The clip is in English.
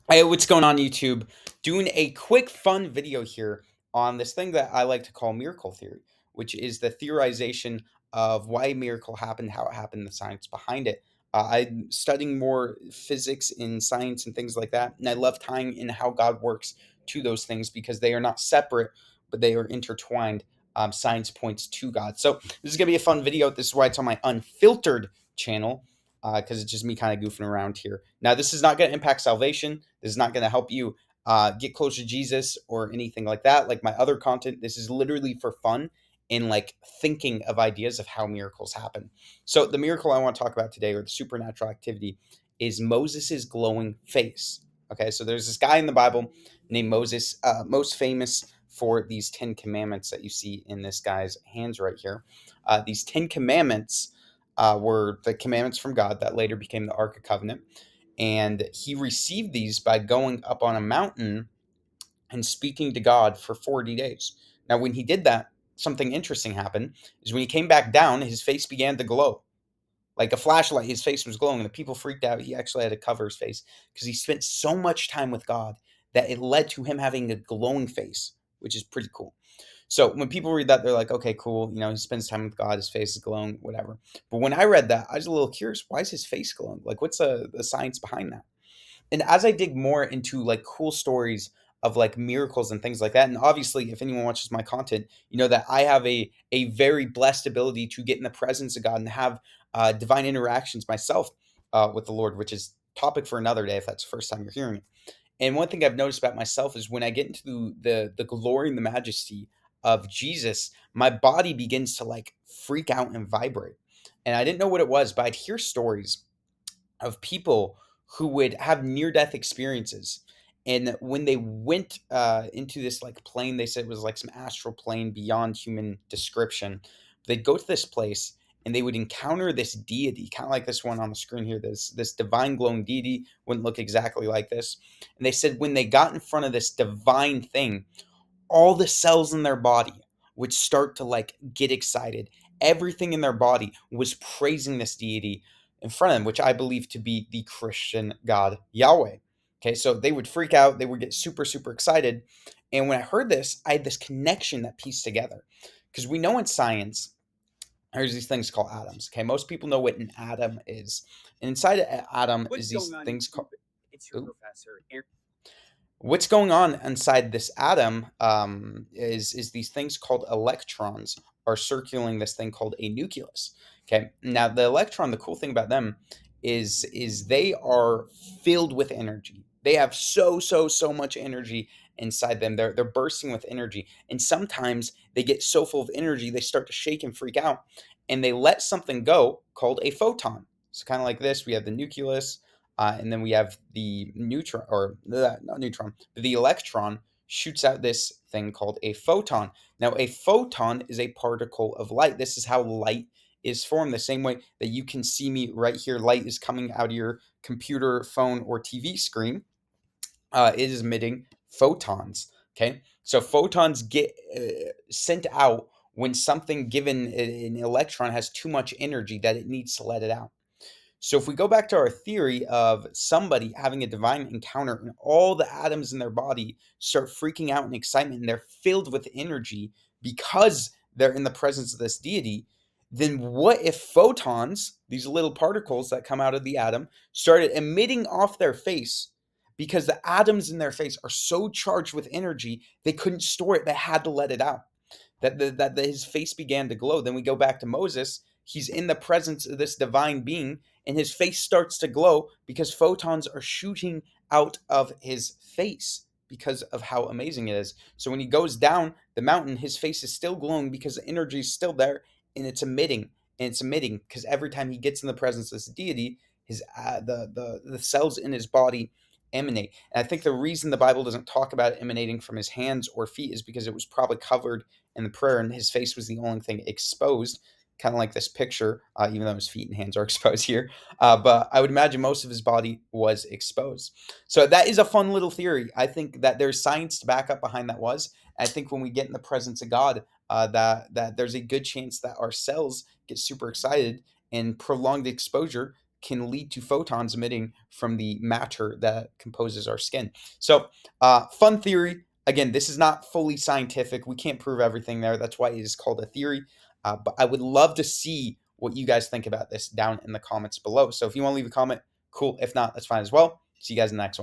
Hey, what's going on, YouTube? Doing a quick fun video here on this thing that I like to call miracle theory, which is the theorization of why a miracle happened, how it happened, the science behind it. I'm studying more physics in science and things like that, and I love tying in how God works to those things because they are not separate, but they are intertwined. Science points to God. So this is gonna be a fun video. This is why it's on my unfiltered channel because it's just me kind of goofing around here. Now, this is not going to impact salvation. This is not going to help you get closer to Jesus or anything like that. Like my other content, this is literally for fun and like thinking of ideas of how miracles happen. So, the miracle I want to talk about today, or the supernatural activity, is Moses's glowing face. Okay, so there's this guy in the Bible named Moses, most famous for these 10 commandments that you see in this guy's hands right here. These 10 commandments were the commandments from God that later became the Ark of Covenant. And he received these by going up on a mountain and speaking to God for 40 days. Now, when he did that, something interesting happened is when he came back down, his face began to glow. Like a flashlight, his face was glowing, and the people freaked out. He actually had to cover his face because he spent so much time with God that it led to him having a glowing face, which is pretty cool. So when people read that, they're like, okay, cool. You know, he spends time with God. His face is glowing, whatever. But when I read that, I was a little curious. Why is his face glowing? Like, what's the science behind that? And as I dig more into like cool stories of like miracles and things like that, and obviously, if anyone watches my content, you know that I have a very blessed ability to get in the presence of God and have divine interactions myself with the Lord, which is topic for another day if that's the first time you're hearing it. And one thing I've noticed about myself is when I get into the glory and the majesty of Jesus, my body begins to like freak out and vibrate. And I didn't know what it was, but I'd hear stories of people who would have near death experiences. And when they went into this like plane, they said it was like some astral plane beyond human description. They'd go to this place and they would encounter this deity, kind of like this one on the screen here. This divine glowing deity wouldn't look exactly like this. And they said when they got in front of this divine thing, all the cells in their body would start to like get excited. Everything in their body was praising this deity in front of them, which I believe to be the Christian God Yahweh. Okay, so they would freak out, they would get super, super excited. And when I heard this, I had this connection that pieced together. Because we know in science, there's these things called atoms. Okay, most people know what an atom is. And inside an atom is What's these going on, things YouTube? called. It's your professor, Aaron. What's going on inside this atom is these things called electrons are circulating this thing called a nucleus. Okay, now the electron, the cool thing about them is they are filled with energy. They have so much energy inside them. They're bursting with energy, and sometimes they get so full of energy they start to shake and freak out, and they let something go called a photon. So kind of like this, we have the nucleus, and then we have the neutron, or not neutron, but the electron shoots out this thing called a photon. Now, a photon is a particle of light. This is how light is formed. The same way that you can see me right here, light is coming out of your computer, phone, or TV screen. It is emitting photons. Okay, so photons get sent out when something given an electron has too much energy that it needs to let it out. So if we go back to our theory of somebody having a divine encounter and all the atoms in their body start freaking out in excitement and they're filled with energy because they're in the presence of this deity, then what if photons, these little particles that come out of the atom, started emitting off their face because the atoms in their face are so charged with energy they couldn't store it, they had to let it out. His face began to glow. Then we go back to Moses. He's in the presence of this divine being, and his face starts to glow because photons are shooting out of his face because of how amazing it is. So when he goes down the mountain, his face is still glowing because the energy is still there, and it's emitting and it's emitting because every time he gets in the presence of this deity, his the cells in his body emanate. And I think the reason the Bible doesn't talk about it emanating from his hands or feet is because it was probably covered in the prayer, and his face was the only thing exposed, kind of like this picture, even though his feet and hands are exposed here. But I would imagine most of his body was exposed. So that is a fun little theory. I think that there's science to back up behind that was. I think when we get in the presence of God, that there's a good chance that our cells get super excited, and prolonged exposure can lead to photons emitting from the matter that composes our skin. So, fun theory. Again, this is not fully scientific. We can't prove everything there. That's why it is called a theory. But I would love to see what you guys think about this down in the comments below. So if you want to leave a comment, cool. If not, that's fine as well. See you guys in the next one.